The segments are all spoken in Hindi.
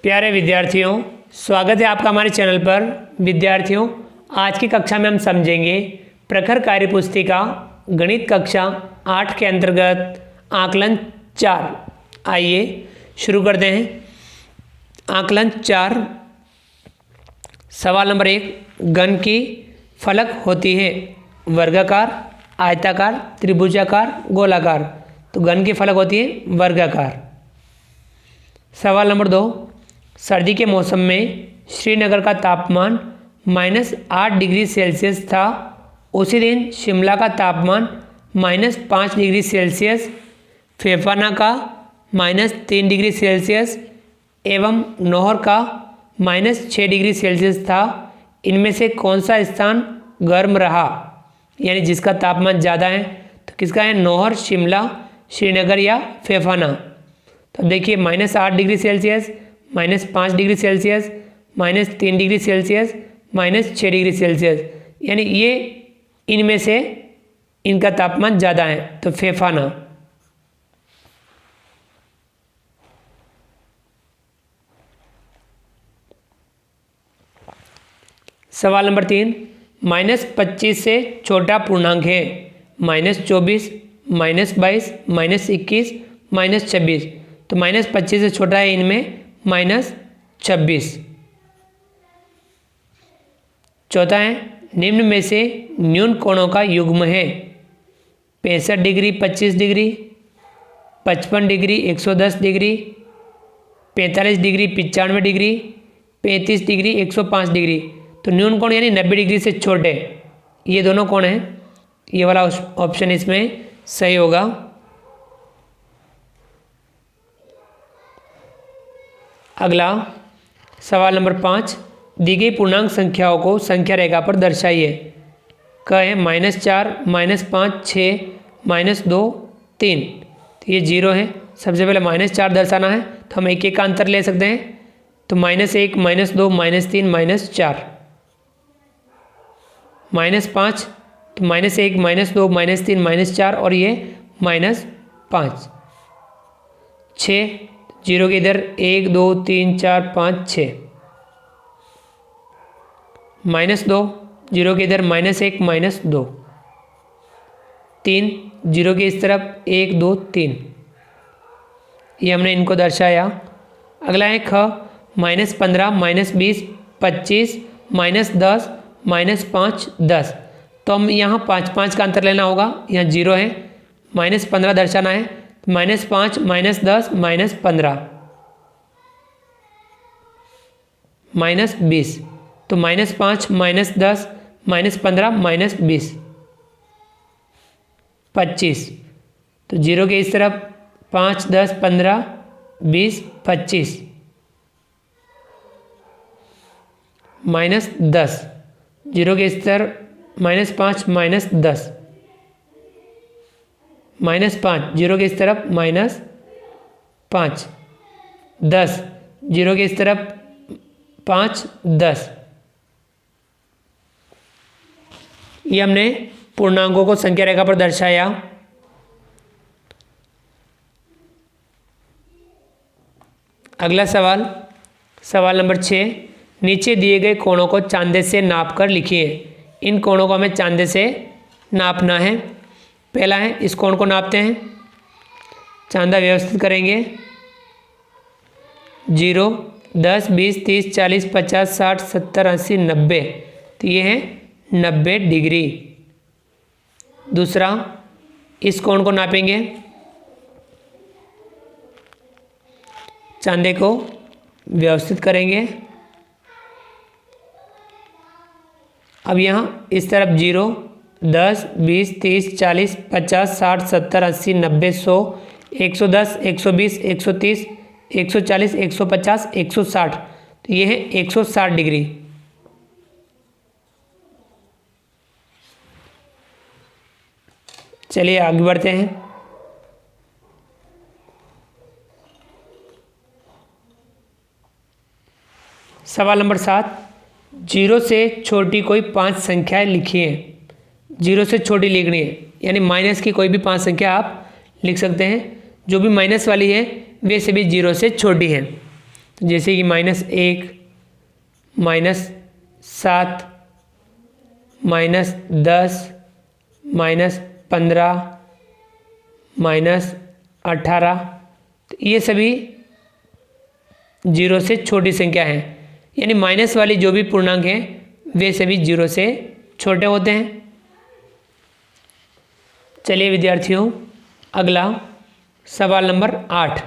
प्यारे विद्यार्थियों, स्वागत है आपका हमारे चैनल पर। विद्यार्थियों, आज की कक्षा में हम समझेंगे प्रखर कार्यपुस्तिका गणित कक्षा 8 के अंतर्गत आकलन 4। आइए शुरू करते हैं। आकलन 4, सवाल नंबर 1, घन की फलक होती है वर्गाकार, आयताकार, त्रिभुजाकार, गोलाकार। तो घन की फलक होती है वर्गाकार। सवाल नंबर 2, सर्दी के मौसम में श्रीनगर का तापमान -8 डिग्री सेल्सियस था। उसी दिन शिमला का तापमान -5 डिग्री सेल्सियस, फेफाना का -3 डिग्री सेल्सियस एवं नौहर का -6 डिग्री सेल्सियस था। इनमें से कौन सा स्थान गर्म रहा, यानी जिसका तापमान ज़्यादा है? तो किसका है? नौहर, शिमला, श्रीनगर या फेफाना। तो देखिए -8 degree Celsius, -5 degree Celsius, -3 degree Celsius, -6 degree Celsius, यानी ये इनमें से इनका तापमान ज़्यादा है, तो फेफाना। सवाल नंबर 3, -25 से छोटा पूर्णांक है -24, -22, -21, -26। तो -25 से छोटा है इनमें -26। चौथा है, निम्न में से न्यून कोणों का युग्म है 65 degree 25 degree, 55 degree 110 degree, 45 degree 95 degree, 35 degree 105 degree. तो न्यून कोण यानी 90 डिग्री से छोटे, ये दोनों कोण हैं। ये वाला ऑप्शन इसमें सही होगा। अगला सवाल नंबर 5, दी गई पूर्णांक संख्याओं को संख्या रेखा पर दर्शाइए। क है -4, -5, 6, -2, 3। तो ये 0 है। सबसे पहले -4 दर्शाना है, तो हम एक का अंतर ले सकते हैं। तो -1, -2, -3, -4। -5, तो -1, -2, -3, -4 और ये -5। 6, 0 के इधर 1, 2, 3, 4, 5, 6। -2, 0 के इधर -1, -2। 3, 0 के इस तरफ 1, 2, 3। ये हमने इनको दर्शाया। अगला है ख, -15, -20, 25, -10, -5, 10। तो हम यहाँ 5 का अंतर लेना होगा। यहाँ 0 है, -15 दर्शाना है। -5, -10, -15, -20। तो -5, -10, -15, -20, 25। तो 0 के इस तरफ 5, 10, 15, 20, 25, -10। 0 के इस तरफ -5, -10, -5, 0 के इस तरफ -5, 10, 0 के इस तरफ 5, 10। ये हमने पूर्णांकों को संख्या रेखा पर दर्शाया। अगला सवाल, सवाल नंबर 6, नीचे दिए गए कोणों को चांदे से नापकर लिखिए। इन कोणों को हमें चांदे से नापना है। पहला है, इस कोण को नापते हैं। चांदा व्यवस्थित करेंगे। 0, 10, 20, 30, 40, 50, 60, 70, 80, 90। तो ये है 90 डिग्री। दूसरा, इस कोण को नापेंगे। चांदे को व्यवस्थित करेंगे। अब यहाँ इस तरफ 0, 10, 20, 30, 40, 50, 60, 70, 80, 90, 100, 110, 120, 130, 140, 150, 160। तो ये है 160 डिग्री। चलिए आगे बढ़ते हैं। सवाल नंबर 7, 0 से छोटी कोई 5 संख्याएं लिखिए। 0 से छोटी लिखनी है, यानी माइनस की कोई भी 5 संख्या आप लिख सकते हैं। जो भी माइनस वाली है वे सभी 0 से छोटी हैं। तो जैसे कि -1, -7, -10, -15, -18, तो ये सभी जीरो से छोटी संख्या हैं, यानी माइनस वाली जो भी पूर्णांक हैं वे सभी जीरो से छोटे होते हैं। चलिए विद्यार्थियों, अगला सवाल नंबर 8,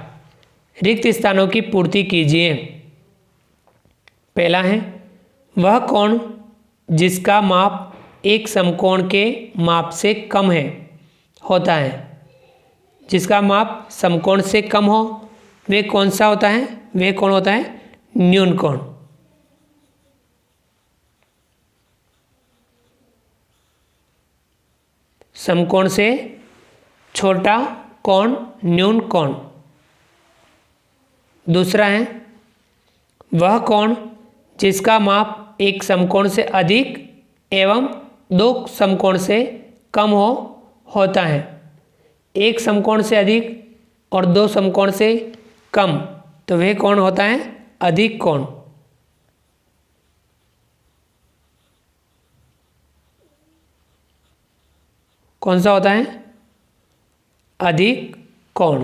रिक्त स्थानों की पूर्ति कीजिए। पहला है, वह कोण जिसका माप एक समकोण के माप से कम है होता है। जिसका माप समकोण से कम हो वे कौन सा होता है? वे कोण होता है न्यून कोण। समकोण से छोटा कोण न्यून कोण। दूसरा है, वह कोण जिसका माप एक समकोण से अधिक एवं दो समकोण से कम होता है। एक समकोण से अधिक और दो समकोण से कम, तो वह कोण होता है अधिक कोण। कौन सा होता है? अधिक कोण।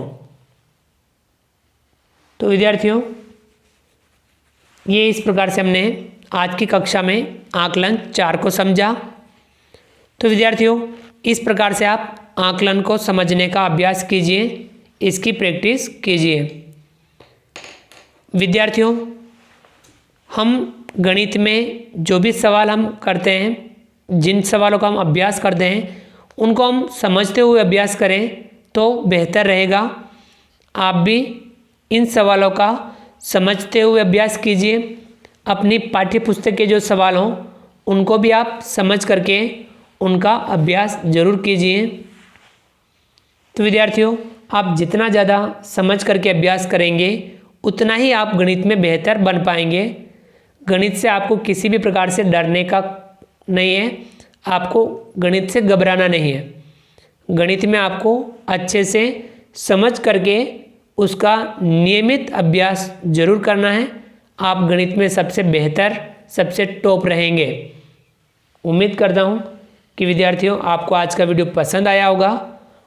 तो विद्यार्थियों, ये इस प्रकार से हमने आज की कक्षा में आकलन 4 को समझा। तो विद्यार्थियों, इस प्रकार से आप आकलन को समझने का अभ्यास कीजिए, इसकी प्रैक्टिस कीजिए। विद्यार्थियों, हम गणित में जो भी सवाल हम करते हैं, जिन सवालों का हम अभ्यास करते हैं, उनको हम समझते हुए अभ्यास करें तो बेहतर रहेगा। आप भी इन सवालों का समझते हुए अभ्यास कीजिए। अपनी पाठ्य पुस्तक के जो सवाल हों उनको भी आप समझ करके उनका अभ्यास जरूर कीजिए। तो विद्यार्थियों, आप जितना ज़्यादा समझ करके अभ्यास करेंगे उतना ही आप गणित में बेहतर बन पाएंगे। गणित से आपको किसी भी प्रकार से डरने का नहीं है, आपको गणित से घबराना नहीं है। गणित में आपको अच्छे से समझ करके उसका नियमित अभ्यास जरूर करना है। आप गणित में सबसे बेहतर, सबसे टॉप रहेंगे। उम्मीद करता हूँ कि विद्यार्थियों, आपको आज का वीडियो पसंद आया होगा।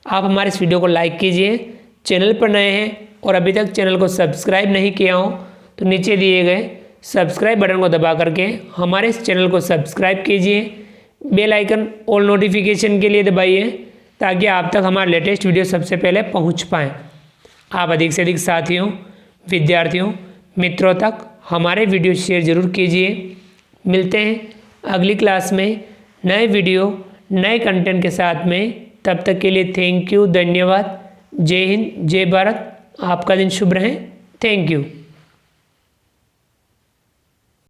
आप हमारे इस वीडियो को लाइक कीजिए। चैनल पर नए हैं और अभी तक चैनल को सब्सक्राइब नहीं किया हो तो नीचे दिए गए सब्सक्राइब बटन को दबा करके हमारे इस चैनल को सब्सक्राइब कीजिए। बेल आइकन ऑल नोटिफिकेशन के लिए दबाइए ताकि आप तक हमारा लेटेस्ट वीडियो सबसे पहले पहुंच पाएँ। आप अधिक से अधिक साथियों, विद्यार्थियों, मित्रों तक हमारे वीडियो शेयर जरूर कीजिए। मिलते हैं अगली क्लास में नए वीडियो, नए कंटेंट के साथ में। तब तक के लिए थैंक यू, धन्यवाद। जय हिंद, जय भारत। आपका दिन शुभ रहे। Thank you.